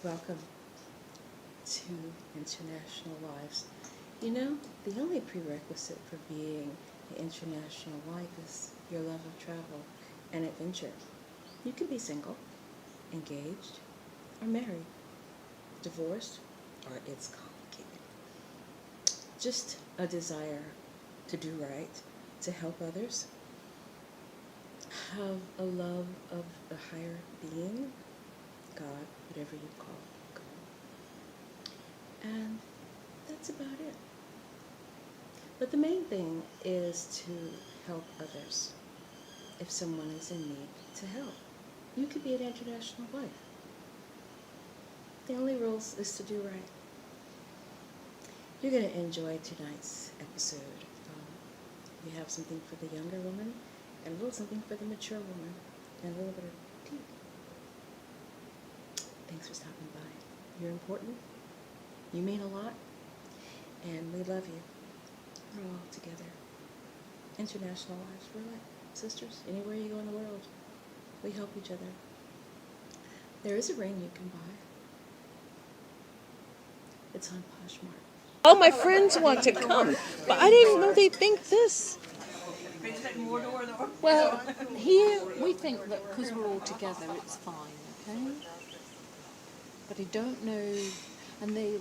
Welcome to International Wives. You know, the only prerequisite for being an international wife is your love of travel and adventure. You can be single, engaged, or married, divorced, or it's complicated. Just a desire to do right, to help others, have a love of a higher being, God, whatever you call God. And that's about it. But the main thing is to help others. If someone is in need, to help. You could be an international wife. The only rules is to do right. You're going to enjoy tonight's episode. We have something for the younger woman, and a little something for the mature woman, and a little bit of tea. Thanks for stopping by. You're important. You mean a lot. And we love you. We're all together. International wives. We're like sisters. Anywhere you go in the world, we help each other. There is a ring you can buy. It's on Poshmark. All my friends want to come, but I didn't know they'd think this. Well, here we think that because we're all together it's fine, okay? But I don't know, and they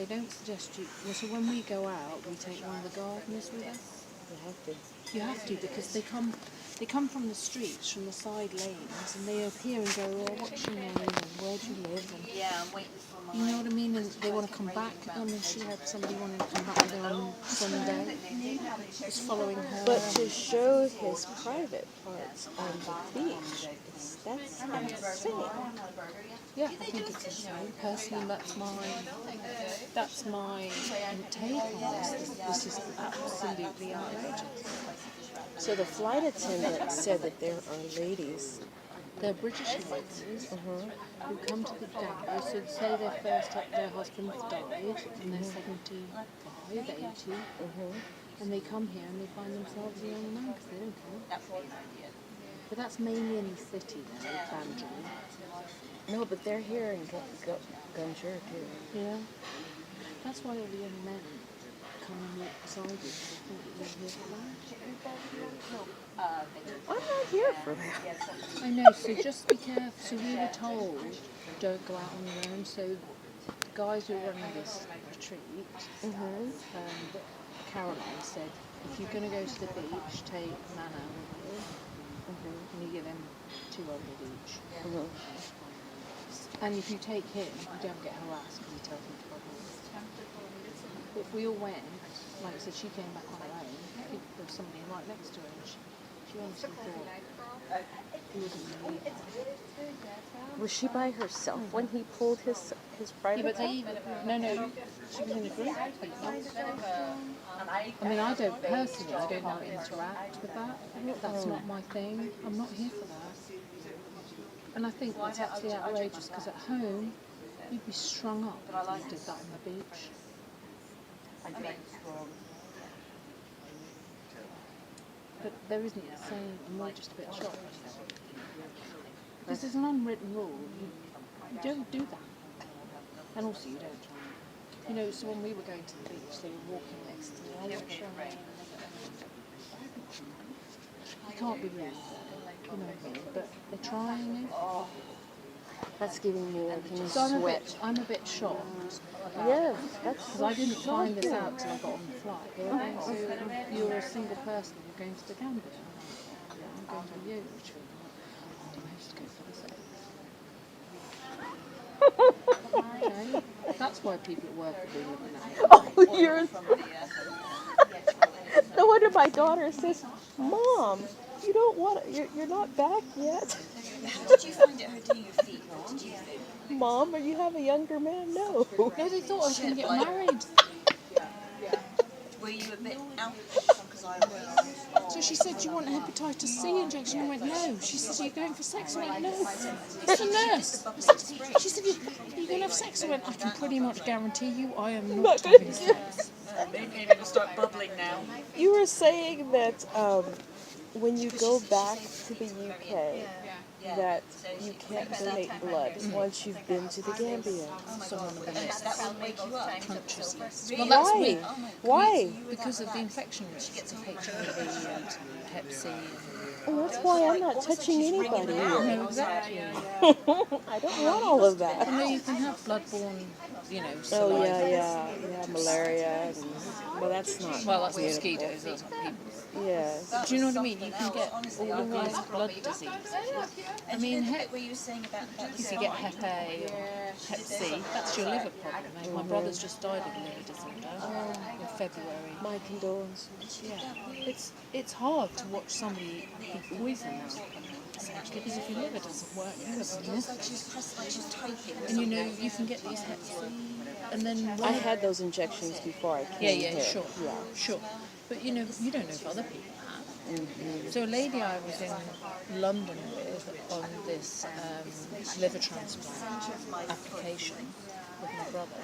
don't suggest you. Well, so when we go out, we take one of the gardeners with us. You have to. You have to because they come from the streets, from the side lanes, and they appear and go, "Oh, what's your name? And where do you live?" And I'm waiting for you know what I mean? And they want to come back. I mean, she had somebody wanting to come back with her on Sunday. Just following her. But to show his private parts on the beach, that's insane. Yeah, I think it's insane. Personally, that's my take on this. This is absolutely outrageous. So the flight attendant said that there are ladies. They're British ladies who come to the gallery. So say their husbands died and they're 75, 80, and they come here and they find themselves a young man because they don't care. But that's mainly in the city, though, Bandra. No, but they're here in Gunjur too. Yeah. That's why all the young men come and walk beside you because they think that you're here for that. I'm not here for that. I know, so just be careful. So we were told, don't go out on your own. So the guys who are running this retreat, Caroline said, if you're going to go to the beach, take Nana with you, and you give him 200 each. And if you take him, you don't get harassed because he tells you to go home. But if we all went, like I said, she came back on her own, there was somebody right next to her, and she honestly thought he wasn't going to leave her. Was she by herself when he pulled his private? Yeah, but they even, no, she was in a group of people. I mean, I don't know how to interact with that. That's not my thing. I'm not here for that. And I think that's actually outrageous because at home, you'd be strung up if you did that on the beach. But there isn't the same, and we're just a bit shocked. Because there's an unwritten rule, you don't do that. And also you don't try. You know, so when we were going to the beach, they were walking next to me. I wasn't sure. You can't be rude there, you know what I mean? But they're trying you. That's giving me a So sweat. I'm a bit shocked. Yeah, that's Because I didn't find this out till I got on the flight. They were going to, you're a single person, you're going to the Gambia. Yeah, I'm going to a yoga retreat. I don't know, just go for the sake. Okay? That's why people at work are doing it now. Oh, you're. No wonder my daughter says, "Mom, you don't want to, you're not back yet." How did you find it hurting your feet? What did you think? Mom, or you have a younger man? No. No, they thought I was going to get married. Were you a bit out? Because I was. So she said, "Do you want a hepatitis C injection?" I went, "No." She said, "Are you going for sex?" I went, "No." It's a nurse. She said, "Are you going to have sex?" I went, "I can pretty much guarantee you I am not having sex." Maybe it'll start bubbling now. You were saying that when you go back to the UK, that you can't donate blood once you've been to the Gambia. So one of the lists. That will wake you up. Countries list. Well, that's Why? weird. Why? Because of the infection risks of HIV and Hep C. Well, that's why I'm not touching anybody here. No, exactly. I don't want all of that. No, you can have bloodborne, you know, Oh saliva. yeah, malaria. And, well, that's not. Well, that's beautiful. mosquitoes, that's what people. Yeah. But do you know what I mean? You can get all these blood diseases. I mean, What were you saying about if you get Hep A or Hep C, that's your liver problem. Like, my brother's just died of liver disorder in February. My condolences. Yeah, it's hard to watch somebody be poisoned, essentially, because if your liver doesn't work, you have nothing. And you know, you can get these Hep C, and then I had those injections before I came here. sure, Yeah. sure. But you know, you don't know if other people have. So a lady I was in London with on this liver transplant application with my brother,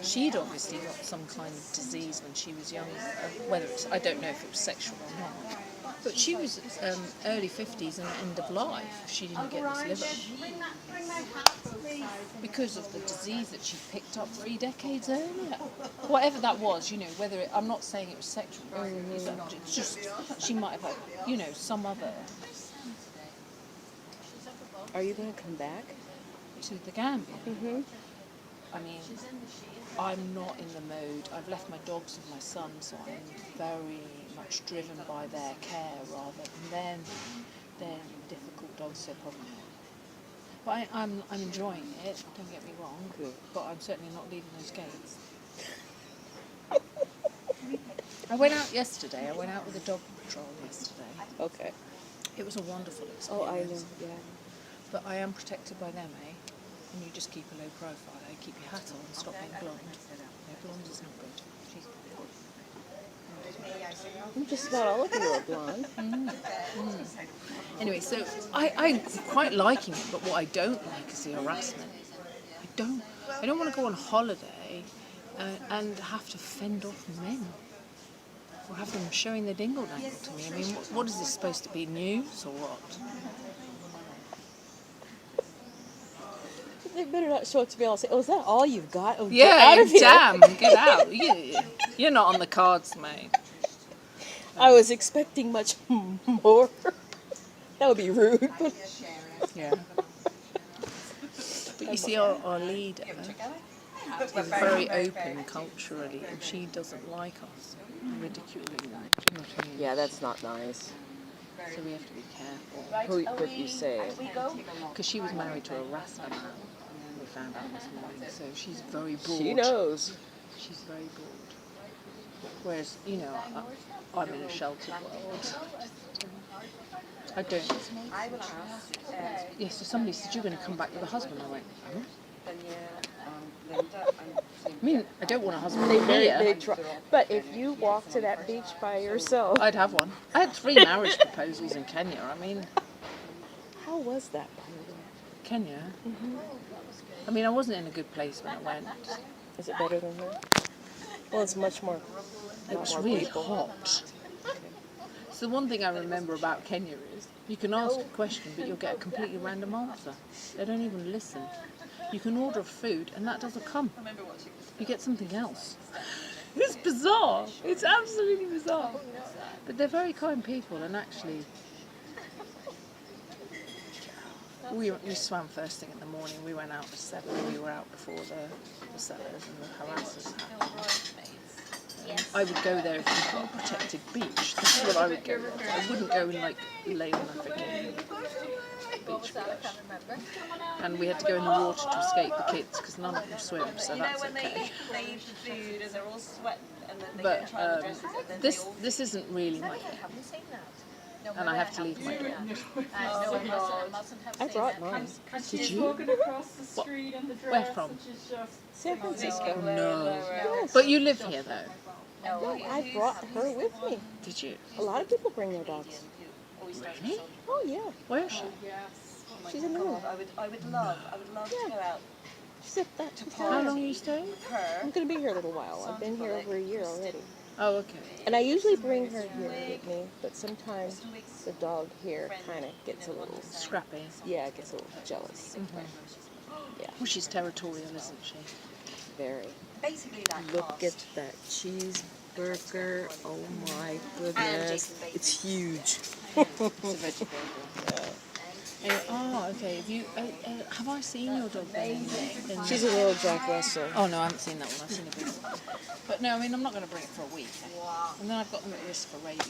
she'd obviously got some kind of disease when she was younger. Whether it's, I don't know if it was sexual or not. But she was early 50s and end of life. She didn't get this liver because of the disease that she picked up 3 decades earlier. Whatever that was, you know, whether it, I'm not saying it was sexual, it's just she might have had, you know, some other. Are you going to come back? To the Gambia. Mm-hmm. I mean, I'm not in the mode. I've left my dogs with my son, so I'm very much driven by their care rather than they're difficult dogs, so probably. But I'm enjoying it. Don't get me wrong. Good. But I'm certainly not leaving those gates. I went out yesterday. I went out with a dog patrol yesterday. Okay. It was a wonderful experience. Oh, I know. Yeah. But I am protected by them, eh? And you just keep a low profile, eh? Keep your hat on and stop being blonde. Yeah, blonde is not good. She's Just about all of you are blonde. Anyway, so I'm quite liking it, but what I don't like is the harassment. I don't want to go on holiday and have to fend off men. Or have them showing their dingle dangle to me. I mean, what is this supposed to be, news or what? They better not show it to me all and say, oh, is that all you've got? Oh, get Yeah, out of here. damn, get out. You're not on the cards, mate. I was expecting much more. That would be rude. Yeah. But you see, our leader is very open culturally, and she doesn't like us ridiculing them. Do you know what I mean? Yeah, that's not nice. So we have to be careful. What you say. Because she was married to a Rasta man, we found out this morning. So she's very broad. She knows. She's very broad. Whereas, you know, I'm in a sheltered world. I don't. Yeah, so somebody said, you're going to come back with a husband. I went, huh? I mean, I don't want a husband here. But if you walk to that beach by yourself. I'd have one. I had 3 marriage proposals in Kenya. I mean, How was that, by the way? Kenya. I mean, I wasn't in a good place when I went. Is it better than here? Well, it's much more. It was really hot. So the one thing I remember about Kenya is you can ask a question, but you'll get a completely random answer. They don't even listen. You can order food, and that doesn't come. You get something else. It's bizarre. It's absolutely bizarre. But they're very kind people, and actually, we swam first thing in the morning. We went out at 7. We were out before the settlers and the harassers happened. I would go there if you've got a protected beach. That's what I would go with. I wouldn't go and like lay on a freaking beach flush. And we had to go in the water to escape the kids because none of them swim, so that's okay. They eat the food and they're all sweating and then they But try the dresses and then this isn't really my thing, and I have to leave my dog. I brought mine. Did you? Walking across the street in the dress, Where from? which is just San Francisco. No. Yes. But you live here though. No, I brought her with me. Did you? A lot of people bring their dogs. Really? Oh, yeah. Where is she? She's in the room. I would love to go out She's at that. How long are you staying? with her. I'm going to be here a little while. I've been here over a year already. Oh, okay. And I usually bring her here with me, but sometimes the dog here kind of gets a little, Scrappy. yeah, gets a little jealous. Yeah, Well, she's territorial, isn't she? very. Basically that Look cast. at that cheeseburger. Oh my And goodness. Jason Bateman. It's huge. It's a veggie burger. Okay. Have I seen your dog then? She's a little Jack Russell. Oh no, I haven't seen that one. I've seen a bit. But no, I mean, I'm not going to bring it for a week. And then I've got them at risk for rabies.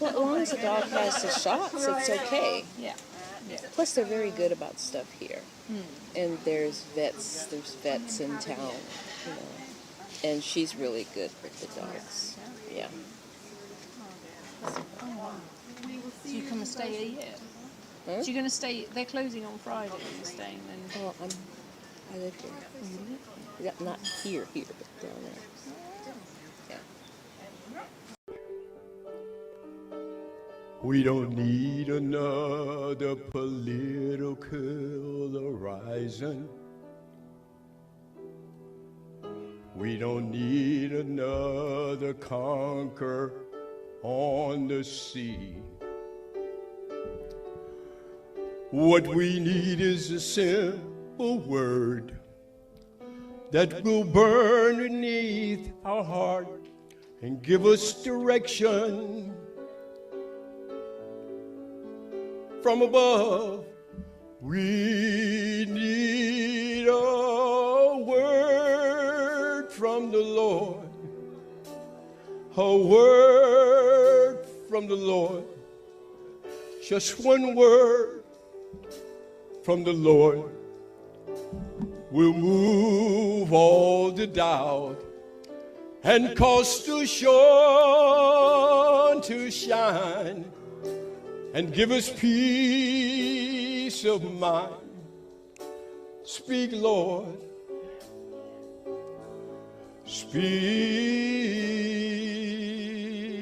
Well, as long as the dog has the shots, it's okay. Yeah. Plus, they're very good about stuff here. And there's vets in town, you know. And she's really good with the dogs. Yeah. So you come and stay a year? Huh? So you're going to stay? They're closing on Friday. You're staying then? Oh, I live here. Yeah, not here, but down there. Yeah. We don't need another political horizon. We don't need another conquer on the sea. What we need is a simple word that will burn beneath our heart and give us direction from above. We need a word from the Lord, a word from the Lord, just one word from the Lord will move all the doubt and cause the sun to shine and give us peace of mind. Speak, Lord.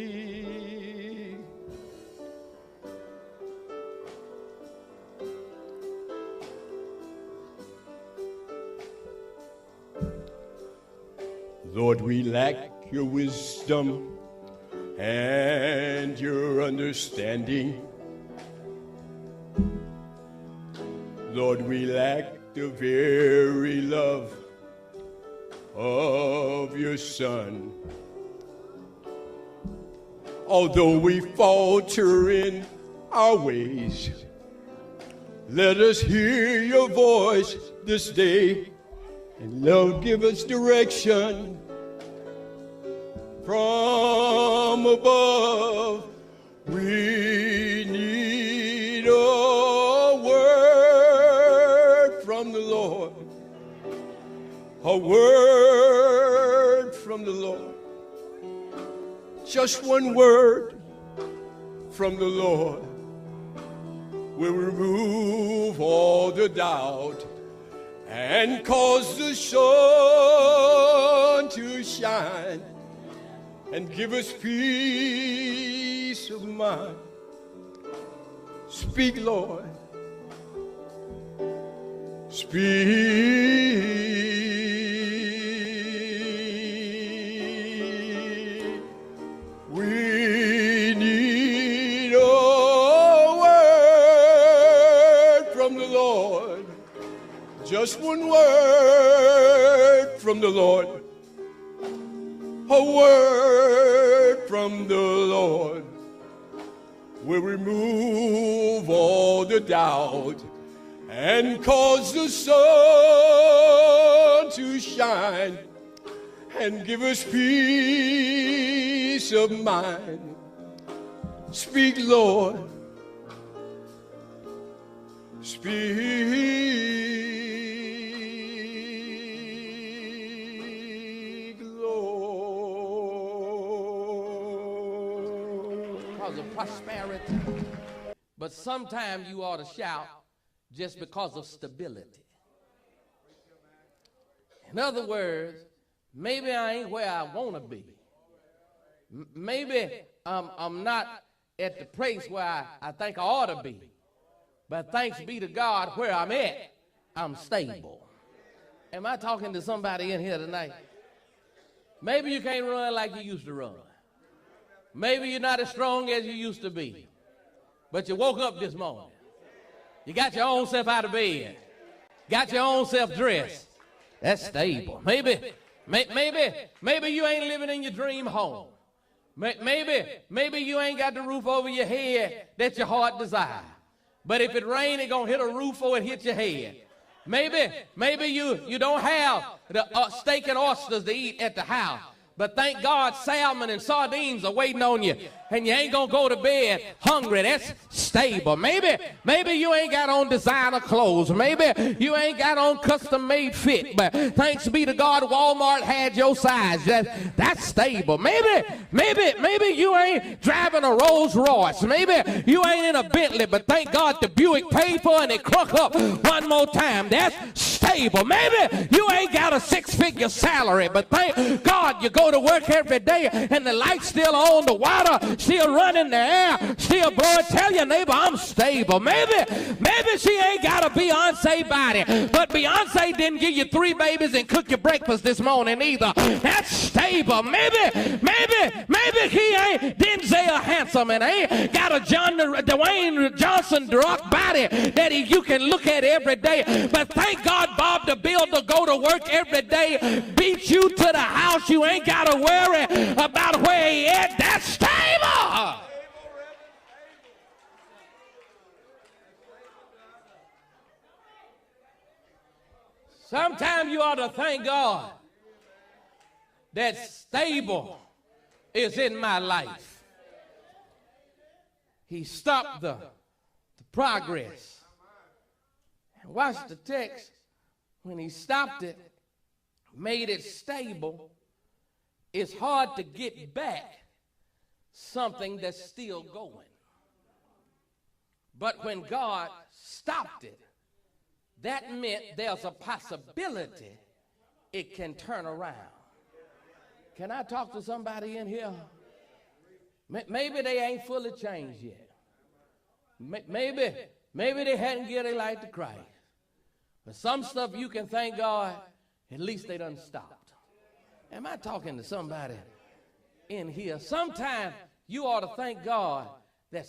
Speak. Lord, we lack your wisdom and your understanding. Lord, we lack the very love of your Son. Although we falter in our ways, let us hear your voice this day, and Lord, give us direction from above. We need a word from the Lord, a word from the Lord, just one word from the Lord will remove all the doubt and cause the sun to shine and give us peace of mind. Speak, Lord. Speak. We need a word from the Lord. Just one word from the Lord. A word from the Lord will remove all the doubt and cause the sun to shine and give us peace of mind. Speak, Lord. Speak, Lord. Because of prosperity. But sometimes you ought to shout just because of stability. In other words, maybe I ain't where I want to be. Maybe I'm not at the place where I think I ought to be. But thanks be to God, where I'm at, I'm stable. Am I talking to somebody in here tonight? Maybe you can't run like you used to run. Maybe you're not as strong as you used to be. But you woke up this morning. You got your own self out of bed. Got your own self dressed. That's stable. Maybe you ain't living in your dream home. Maybe you ain't got the roof over your head that your heart desires. But if it rains, it's going to hit a roof or it hit your head. Maybe you don't have the steak and oysters to eat at the house. But thank God salmon and sardines are waiting on you. And you ain't going to go to bed hungry. That's stable. Maybe you ain't got on designer clothes. Maybe you ain't got on custom-made fit. But thanks be to God, Walmart had your size. That's stable. Maybe you ain't driving a Rolls Royce. Maybe you ain't in a Bentley. But thank God the Buick paid for and it crunk up one more time. That's stable. Maybe you ain't got a six-figure salary. But thank God you go to work every day and the lights still on, the water still running, the air still blowing. Tell your neighbor, I'm stable. Maybe she ain't got a Beyonce body, but Beyonce didn't give you 3 babies and cook your breakfast this morning either. That's stable. Maybe he ain't Denzel handsome and ain't got a Dwayne Johnson drug body that you can look at every day. But thank God Bob the Builder go to work every day, beat you to the house. You ain't got to worry about where he at. That's stable. Sometimes you ought to thank God that stable is in my life. He stopped the progress. Watch the text. When he stopped it, made it stable, it's hard to get back something that's still going. But when God stopped it, that meant there's a possibility it can turn around. Can I talk to somebody in here? Maybe they ain't fully changed yet. Maybe they hadn't given their life to Christ. But some stuff you can thank God, at least they done stopped. Am I talking to somebody in here? Sometimes you ought to thank God that